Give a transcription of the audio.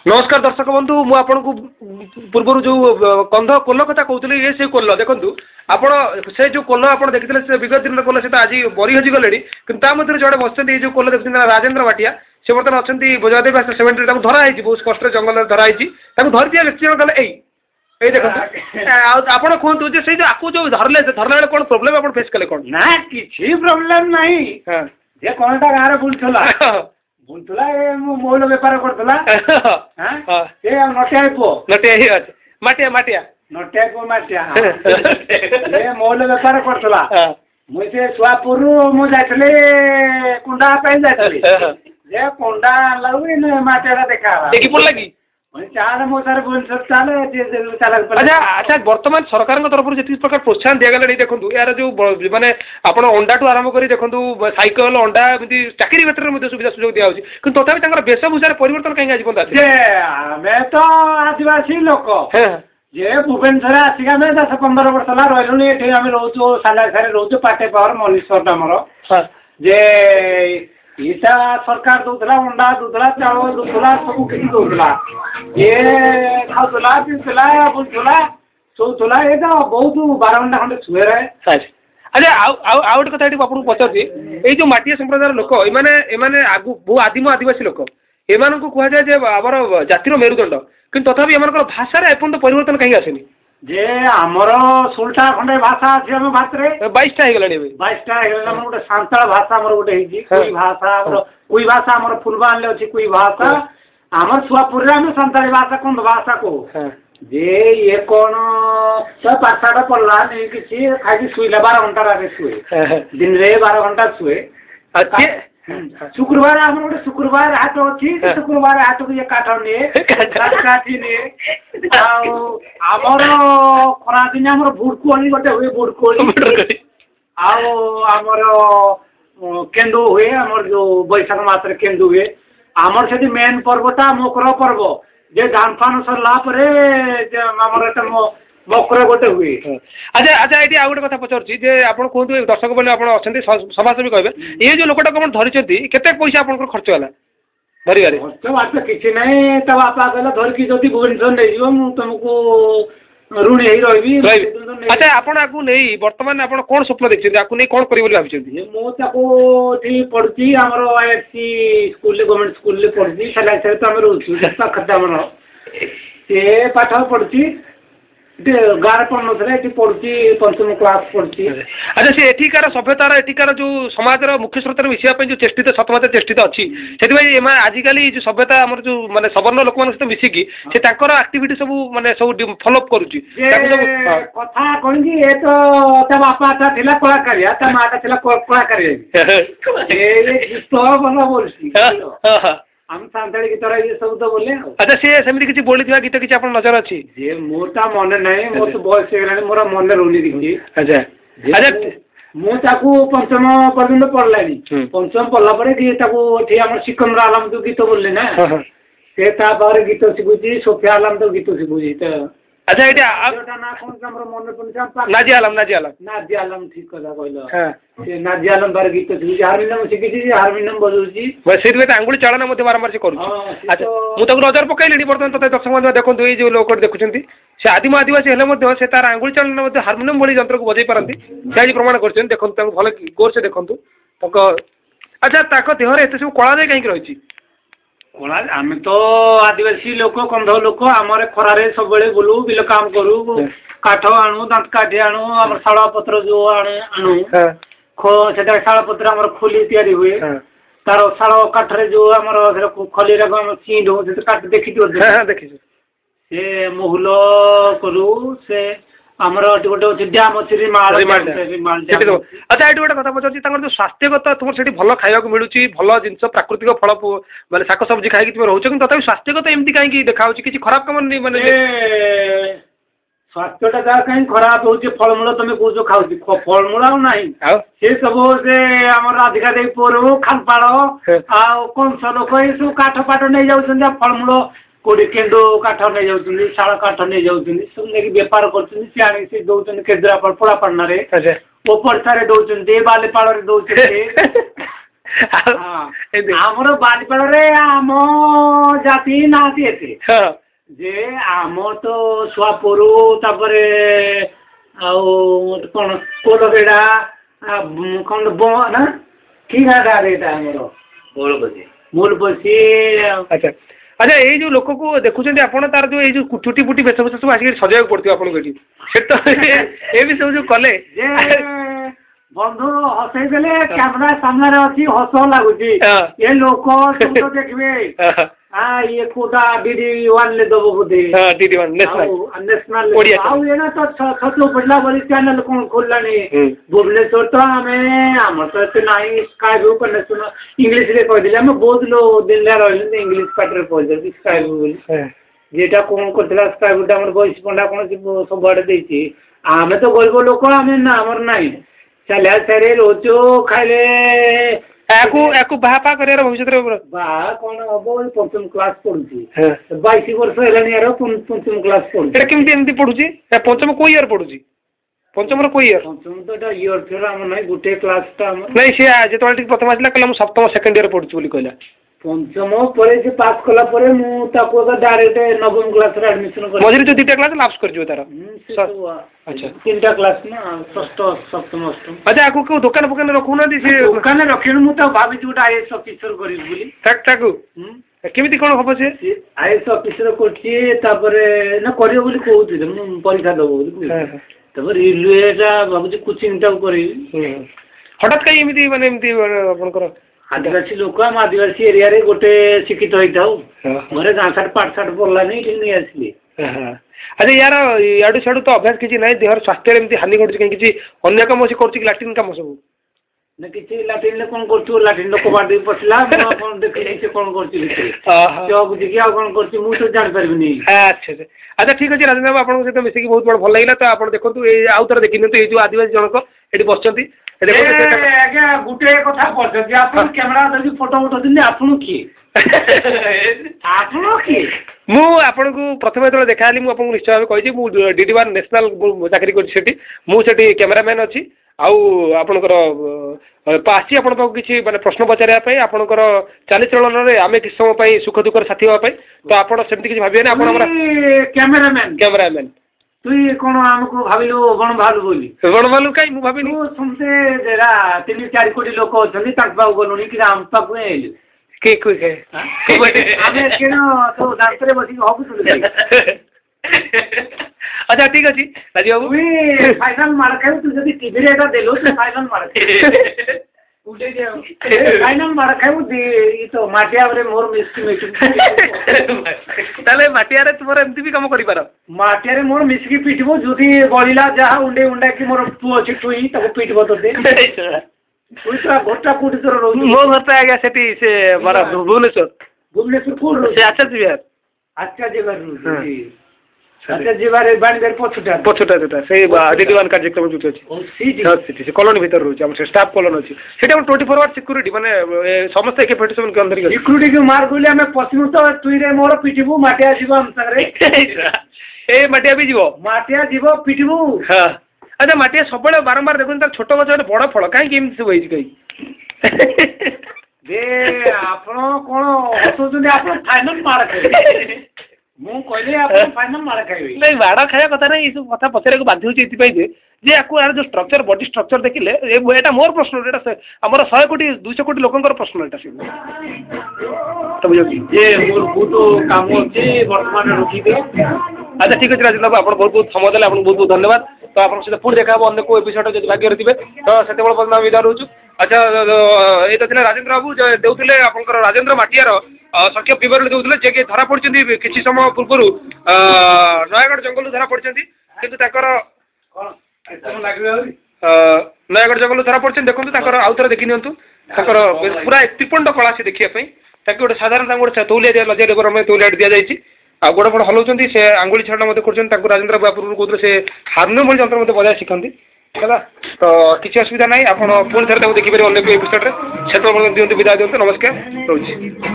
नमस्कार दर्शक बंधु मु आपन को पूर्व जो कंध कोल कथा कहते ये से कोल देखो आप से जो कोल आप देखते से विगत दिन कोल से आज बरी हजि गले कि जड़े बस जो कोल देखते राजेन्द्र बाटिया से बर्तमान अच्छा बजादेव सेवेन्टी धराई बहुत कष्ट जंगल धराई धरी व्यक्ति गले ये देखो आप कहतु से आपको जो धरले धरला बेले कौन प्रोब्लेम आप फेस कले कौन ना किसी प्रोब्लेम नहीं जे कोनटा गार बुलथला बुलथला ए मोल व्यापार करथला हां ए नटिया पो नटिया ही अछि माटिया माटिया नटिया को माटिया ए मोल व्यापार करथला मुई से सुआपुर मु जाथले कुंडा पे जाथले जे कुंडा लाउई ने माटिया देखा देखि पड़ लगी चाल मो सर बोल सकता अच्छा अच्छा वर्तमान सरकार तरफ जी प्रकार प्रोत्साहन दिगला देखो यार जो माने आपण अंडा ठू आरंभ कर देखो साइकेल अंडा चाकरी क्षेत्र में सुविधा सुजोग दिया कि तथापि वेशभूषार परिवर्तन कहीं आज आमे तो आदिवासी लोक जे भुवनेश्वर आसिक आम 10-15 वर्ष है रही ये आम रोचु सालाखारे रोचु पाटे पावर मनीश्वर आमर जे ईटा सरकार दूसरा अंडा दूसरा चावल दूसरा सब किसी दूसरा ये खाऊला पीला बुलूला शोला ये बहुत 12 घंटा खंडे शुए रहे अच्छा आउ गोटे कथा आपको पचार ये जो माटिया संप्रदाय लोक एमाने आगु बहु आदिम आदिवासी लोक एम को कहुए आमर जातिर मेरुदंड कि तथापि एम भाषा एपर्त परिवर्तन कहीं आसेनी जे आमर 16टा खंडे भाषा अच्छे आम भाषा 22टा हो 22टा गोटे सांताल भाषा आमर गोटे कोई भाषा कोई भाषा आमर फुलबान अच्छी कोई भाषा आमर सुआपुर आम सांताली भाषा कौन भाषा को जे ये कौन तो पाठशाला पढ़ला नहीं किसी खाई शुला 12 घंटा शुए दिन रे 12 घंटा शुए शुक्रवार आम गोटे शुक्रवार हाट अच्छी शुक्रवार हाट को ये काठ निए काठी निए आमर खरा दिन आम बुड़कोली गोटे हुए बुड़कोली आमर केन्दु हुए आमर जो बैशाख मास केन्दु हुए आमर से मेन पर्वटा मकर पर्व जे धान फान सरला मकर गोटे हुए अच्छा अच्छा ये आउ गोटे कथा पचारुची जे आपन कहतु दर्शक बने आप समाजसेवी कहे ये जो लोकटा कौन धरी केते पैसा आपन खर्च होला धरिबारे खर्च बात किसी नहीं तो बापा कहला धरिकी जदि भुवनेश्वर नहीं जीव मु तुमको ऋणी ही रही अच्छा आपन आकु नहीं वर्तमान आपन कौन स्वप्न देखछथि आकु नहीं कौन करियो बोली भाबिछथि मु ताको ठी पढछि हमर आईएससी स्कूल ले गवर्नमेंट स्कूल ले पढछि सला से तो हम रहछु जस्ता खता हमर से पाठ पढछि गार पढ़े पढ़ी पंचम क्लास पढ़ी अच्छा से एठिकार सभ्यतार एठिकार जो समाज मुख्य स्रोत मिसापी जो चेष्टित सतमात्र चेष्टित अच्छी से आजिकल जो सभ्यता आम जो माने सवर्ण लोक सहित मिसिकी से आक्टिविटी सब माने सब फॉलोअप करुच्ची कथा कौन कि ये तो बापा था कलाकारिया माटा था कलाकारी भल बोल हम सांताली गीत ये सब तो बोले अच्छा सी सेमती किसी बोली गीत किसी आप नजर अच्छी जे मोटा मन नहीं मोर तो बयस हो मोर मन रोनी किसी अच्छा अच्छा मुझे पंचम पर्यटन पढ़लानी पंचम पढ़ला पर सिकंदर आलम जो गीत बोलले ना से गीत शिखुची सोफिया आलम तो गीत शिखुची अच्छा ये नाजी आलम ठीक कथा कहल नाजी आलम बार गीत शिखुची हारमोनियम शिखी हारमोनियम बजाऊँगी से आंगुली चालना बारंबार से कर अच्छा मुझे नजर पकड़ी बर्तमान तथा दर्शक देखो ये जो लोक देखुं से आदिम आदिवासी हेल्ले से तार आंगुली चालना हारमोनियम भाई यंत्र को बजाई पारती से आज प्रमाण कर देखो भल गोर से देखो अच्छा देहर एत सब कला जाए कहीं रही कला आम तो आदिवासी लोक कंध लोक आमर खरारे सब बुलू बिल काम करू काठ आणु दांत काठी आणु आम शाल पत्र जो आणु से शाल पत्र आम खोली तैयारी हुए तार शाल काठरे जो आम खली सींड हो काठ देखी देखी से महुल करू से आमर गोटे अच्छे डैम अच्छे अच्छा ये गोटे कथा पचार जो स्वास्थ्यगत तुम से भल खावा मिलूँ भल जिन प्राकृतिक फल मानते शाक सब्जी खाई तुम रोच कि तथा स्वास्थ्यगत एमती कहीं देखा किसी खराब कम नहीं मानते स्वास्थ्यटा जहाँ कहीं खराब हो फलमूल तुम कौच खाऊ फलमूल ना से सब से आम राधिका देवी पुर खानपाड़ कंस लोक ये सब काठ पाठ नहीं जाऊँ फलमूल कोड़ी केंदु काठ नहीं जाऊँ शाल काठ नहीं जाऊँ सब नहीं बेपार कर दौरान केद्रापाड़ पोड़ापाड़ वो पड़ता दौरान बालीपाड़ दौरान ଆମର ବାରିପଡ଼ରେ ଆମ ଜାତି ନାହାନ୍ତି ଏତେ ଯେ ଆମର ତ ଶୁଆପୁର ତାପରେ ଆଉ କ'ଣ କୋଲବେଡ଼ା କ'ଣ ନା କି ଗାଁଟା ଏଇଟା ଆମର ମୂଳପସି। ଆଚ୍ଛା ଆଚ୍ଛା ଏଇ ଯୋଉ ଲୋକକୁ ଦେଖୁଛନ୍ତି ଆପଣ ତାର ଯୋଉ ଏଇ ଯୋଉ ଚୁଟି ଫୁଟି ବେଶ ବେଶ ସବୁ ଆସିକି ସଜାଇବାକୁ ପଡୁଥିବ ଆପଣଙ୍କୁ ଏଠି ସେଠି ତ ଏ ବି ସବୁ ଯୋଉ କଲେ ଯେ ବନ୍ଧୁ ହସେଇ ଦେଲେ କ୍ୟାମେରା ସାମ୍ନାରେ ଅଛି ହସ ଲାଗୁଛି ଏ ଲୋକ ସବୁ ଦେଖିବେ ଇଏ କୋଉଟା DD1 ଦବ ବୋଧେ DD1 ନ୍ୟାସନାଲ ଆଉ ଏନା ତ ଛତୁ ପଡିଲା ବୋଲି ଚ୍ୟାନେଲ କଣ ଖୋଲିଲାଣି ଭୁବନେଶ୍ୱର ତ ଆମର ତ ଏତେ ନାହିଁ ସ୍କାଏ ବ୍ଲୁ କନେକ୍ସନ ଇଂଲିଶରେ କହିଦେଲେ ଆମେ ବହୁତ ଦିନ ରହିଲେ ଇଂଲିଶ ପାଟିରେ କହିଦେଲି ସ୍କାଏ ବ୍ଲୁ ବୋଲି ଯେଟା କଣ କରିଥିଲା ସ୍କାଏ ବ୍ଲୁଟା ଆମର ବୈଶ ପଣ୍ଡା କଣ ସବୁଆଡେ ଦେଇଛି ଆମେ ତ ଗରିବ ଲୋକ ଆମେ ନା ଆମର ନାହିଁ ଚାଲିଆ ଚାରି ରହୁଛୁ ଖାଇଲେ ୟାକୁ ବାହା ପା କରିବାର ଭବିଷ୍ୟତରେ ବାହା କ'ଣ ହବ 5ମ କ୍ଲାସ ପଢୁଛି 22 ବର୍ଷ ହେଲାଣି ୟାର 5ମ କ୍ଲାସ ପଢୁଛି ଏଟା କେମିତି ଏମିତି ପଢୁଛି 5ମ କୋଉ ଇୟର ପଢୁଛି 5ମର କୋଉ ଇୟର 5ମ ତ ଏଟା ଇୟର ଥିଲା ଆମର ନାହିଁ ଗୋଟେ କ୍ଲାସଟା ଆମର ନାଇଁ ସେ ଯେତେବେଳେ ଟିକେ ପ୍ରଥମ ଆସିଲା କହିଲା ମୁଁ 7ମ ସେକେଣ୍ଡ ଇୟର ପଢୁଛି ବୋଲି କହିଲା 5ମ ପରେ ସେ ପାସ୍ କଲା ପରେ ମୁଁ ତାକୁ ଡାଇରେକ୍ଟ 9ମ କ୍ଲାସରେ ଆଡମିସନ କଲି ମଝିରେ ଯୋଉ 2ଟା କ୍ଲାସ ଲାପ୍ସ କରିଯିବ ତାର ଆଚ୍ଛା 3ଟା କ୍ଲାସ ନା 6ଠ 7ମ 8ମ ଆଚ୍ଛା ଆକୁ କୋଉ ଦୋକାନ ଫୋକାନ ରଖୁନାହାନ୍ତି ସେ ଦୋକାନରେ ରଖିନି ମୁଁ ତ ଭାବିଛି ଗୋଟେ IAS ଅଫିସର କରିବି ବୋଲି ତାକୁ କେମିତି କ'ଣ ହବ ସେ IAS ଅଫିସର କରୁଛି ତାପରେ ନା କରିବ ବୋଲି କହୁଥିଲେ ମୁଁ ପରୀକ୍ଷା ଦେବ ବୋଲି ତାପରେ ରେଲୱେଟା ଭାବୁଛି କୋଚିଂଟାକୁ କରିବି ହଠାତ୍ କାହିଁ ଏମିତି ମାନେ ଏମିତି ଆପଣଙ୍କର ଆଦିବାସୀ ଲୋକ ଆମ ଆଦିବାସୀ ଏରିଆରେ ଗୋଟେ ଶିକ୍ଷିତ ହେଇଥାଉ ଘରେ ଗାଁ ସାଠ ପାଠ ସାଠ ପଢ଼ିଲାନି ଏଠି ନେଇ ଆସିଲି ଆଚ୍ଛା ୟାର ଇଆଡ଼ୁ ସିଆଡ଼ୁ ତ ଅଭ୍ୟାସ କିଛି ନାହିଁ ଦେହର ସ୍ୱାସ୍ଥ୍ୟରେ ଏମିତି ହାନି ଘଟୁଛି କାହିଁ କିଛି ଅନ୍ୟ କାମ ସେ କରୁଛି କି ଲାଟ୍ରିନ୍ କାମ ସବୁ ନା କିଛି ଲାଟ୍ରିନ୍ରେ କ'ଣ କରୁଥିବ ଲାଟ୍ରିନ୍ର କବାଟ ଦେଇକି ପଶିଲା ମୁଁ କ'ଣ ଦେଖିଲି ସେ କ'ଣ କରୁଛି ଚକୁଛି କି ଆଉ କ'ଣ କରୁଛି ମୁଁ ତ ଜାଣିପାରିବିନି ଆଚ୍ଛା ଆଚ୍ଛା ଠିକ୍ ଅଛି ରାଜେନ୍ଦ୍ର ବାବୁ ଆପଣଙ୍କ ସହିତ ମିଶିକି ବହୁତ ଭଲ ଲାଗିଲା ତ ଆପଣ ଦେଖନ୍ତୁ ଏଇ ଆଉ ଥରେ ଦେଖିନିଅନ୍ତୁ ଏଇ ଯୋଉ ଆଦିବାସୀ ଜଣକ ଏଠି ବସିଛନ୍ତି ଆଜ୍ଞା ଗୋଟେ କଥା ପଚାରୁଛି ଆପଣ କ୍ୟାମେରା ଧରିକି ଫଟୋ ଉଠାଉଛନ୍ତି ଆପଣ କିଏ ଆପଣ କିଏ ମୁଁ ଆପଣଙ୍କୁ ପ୍ରଥମେ ଯେତେବେଳେ ଦେଖାହେଲି ମୁଁ ଆପଣଙ୍କୁ ନିଶ୍ଚୟ ଭାବେ କହିଛି ମୁଁ DD1 ନ୍ୟାସନାଲ ଚାକିରି କରିଛି ସେଠି ମୁଁ ସେଠି କ୍ୟାମେରାମ୍ୟାନ୍ ଅଛି ଆଉ ଆପଣଙ୍କର ଆସିଛି ଆପଣଙ୍କ ପାଖକୁ କିଛି ମାନେ ପ୍ରଶ୍ନ ପଚାରିବା ପାଇଁ ଆପଣଙ୍କର ଚାଲିଚଳନରେ ଆମେ କିଛି ସମୟ ପାଇଁ ସୁଖ ଦୁଃଖର ସାଥୀ ହେବା ପାଇଁ ତ ଆପଣ ସେମିତି କିଛି ଭାବିବେନି ଆପଣ ଆମର କ୍ୟାମେରାମ୍ୟାନ୍ তুই কোন আমাকে ভাবিলু বনভালু বলি বনভালু কাই মু ভাবিনি সমতে যেরা 3-4 কোটি লোক অছন্তি তাক পাউ গলুনি কি রাম পাকু এলু কে কই কে আমি কেন তো দান্তরে বসি হবুতুলি আচ্ছা ঠিক আছে রাজি বাবু তুই ফাইনাল মার খাই তুই যদি টিভি রে এটা দেলু তুই ফাইনাল মার খাই উঠে যাও ফাইনাল মার খাইবু দি ই তো মাটিয়ারে মোর মিস্কি মিটিং তাহলে মাটিয়ারে তোমার এমতি বি কাম করি পার মাটিয়ারে মোর মিস্কি পিটবো যদি গলিলা যাহা উন্ডে উন্ডা কি মোর পু আছে তুই তাকে পিটবো তো দে তুই তো ঘরটা কোটি তোর রহু মো ঘরটা আগে সেটি সে বড় ভুবনেশ্বর কোন সে আচ্ছা জিবার আচ্ছা ଯିବାରେ ବାଣିଜ୍ୟରେ ପଛଟା ଯୋଉଟା ସେଇ DD1 କାର୍ଯ୍ୟକ୍ରମ ଯୋଉଠି ଅଛି ସେ କଲୋନୀ ଭିତରେ ରହୁଛି ଆମର ସେ ଷ୍ଟାଫ୍ କଲୋନୀ ଅଛି ସେଇଟା ଆମର 24 ଆୱାର ସିକ୍ୟୁରିଟି ମାନେ ସମସ୍ତେ ଏକେ ଫେଟି ସେମାନେ କେନ୍ ଧରିକି ସିକ୍ୟୁରିଟିକୁ ମାର ଗଲେ ଆମେ ପଶିବୁ ତ ତୁଇରେ ମୋର ପିଟିବୁ ମାଟିଆ ଯିବ ଆମ ସାଙ୍ଗରେ ଏ ମାଟିଆ ବି ଯିବ ମାଟିଆ ଯିବ ପିଟିବୁ ହଁ ଆଚ୍ଛା ମାଟିଆ ସବୁବେଳେ ବାରମ୍ବାର ଦେଖୁଛନ୍ତି ତାର ଛୋଟ ଗଛ ଗୋଟେ ବଡ଼ ଫଳ କାହିଁକି ଏମିତି ସବୁ ହେଇଛି କାହିଁକି ଯେ ଆପଣ କ'ଣ ହସୁଛନ୍ତି ଆପଣ ଫାଇନାଲ ମାର ଖାଇବେ ମୁଁ କହିଲି ଆପଣ ଫାଇନାଲ ମାଡ଼ ଖାଇବେ ନାଇଁ ମାଡ଼ ଖାଇବା କଥା ନାହିଁ ଏସବୁ କଥା ପଚାରିବାକୁ ବାଧ୍ୟ ହେଉଛି ଏଥିପାଇଁ ଯେ ୟାକୁ ଏହାର ଯେଉଁ ଷ୍ଟ୍ରକ୍ଚର ବଡି ଷ୍ଟ୍ରକ୍ଚର ଦେଖିଲେ ଏଇଟା ମୋର ପ୍ରଶ୍ନ ଏଇଟା ଆମର 100 କୋଟି 200 କୋଟି ଲୋକଙ୍କର ପ୍ରଶ୍ନ ଏଇଟା ସେ ଯେ ମୋର ବହୁତ କାମ ଅଛି ବର୍ତ୍ତମାନ ରଖିବେ ଆଚ୍ଛା ଠିକ୍ ଅଛି ରାଜେନ୍ଦ୍ର ବାବୁ ଆପଣ ବହୁତ ବହୁତ ସମୟ ଦେଲେ ଆପଣଙ୍କୁ ବହୁତ ବହୁତ ଧନ୍ୟବାଦ ତ ଆପଣଙ୍କ ସହିତ ପୁଣି ଦେଖା ହେବ ଅନ୍ୟ କେଉଁ ଏପିସୋଡ୍ ଯଦି ଭାଗ୍ୟରେ ଥିବେ ତ ସେତେବେଳେ ପର୍ଯ୍ୟନ୍ତ ଆମେ ବିଦାୟ ରହୁଛୁ ଆଚ୍ଛା ଏଇତ ଥିଲା ରାଜେନ୍ଦ୍ର ବାବୁ ଦେଉଥିଲେ ଆପଣଙ୍କର ରାଜେନ୍ଦ୍ର ମାଟିଆର ସଂଖ୍ୟା ବିବରଣୀ ଦେଉଥିଲେ ଯିଏକି ଧରା ପଡ଼ିଛନ୍ତି କିଛି ସମୟ ପୂର୍ବରୁ ନୟାଗଡ଼ ଜଙ୍ଗଲରୁ ଧରା ପଡ଼ିଛନ୍ତି କିନ୍ତୁ ତାଙ୍କର ନୟାଗଡ଼ ଜଙ୍ଗଲରୁ ଧରା ପଡ଼ିଛନ୍ତି ଦେଖନ୍ତୁ ତାଙ୍କର ଆଉ ଥରେ ଦେଖି ନିଅନ୍ତୁ ତାଙ୍କର ପୁରା ତ୍ରିପଣ୍ଡ କଳା ସେ ଦେଖିବା ପାଇଁ ତାକୁ ଗୋଟେ ସାଧାରଣ ତାଙ୍କୁ ଗୋଟେ ତୌଲିଆ ଲଜ୍ଜା ତୌଲିଆଟେ ଦିଆଯାଇଛି ଆଉ ଗୋଡ଼ ଫୋଡ଼ ହଲାଉଛନ୍ତି ସେ ଆଙ୍ଗୁଳି ଛାଡ଼ ମଧ୍ୟ କରୁଛନ୍ତି ତାଙ୍କୁ ରାଜେନ୍ଦ୍ର ବାବୁ ପୂର୍ବରୁ କହୁଥିଲେ ସେ ହାରମୋନିୟମ ଭଳି ଯନ୍ତ୍ର ମଧ୍ୟ ବଜାୟ ଶିଖନ୍ତି ହେଲା ତ କିଛି ଅସୁବିଧା ନାହିଁ ଆପଣ ପୁଣି ଥରେ ତାକୁ ଦେଖିପାରିବେ ଅନ୍ୟ ଏପିସୋଡ୍ରେ ସେତେବେଳେ ଦିଅନ୍ତୁ ବିଦାୟ ଦିଅନ୍ତୁ ନମସ୍କାର ରହୁଛି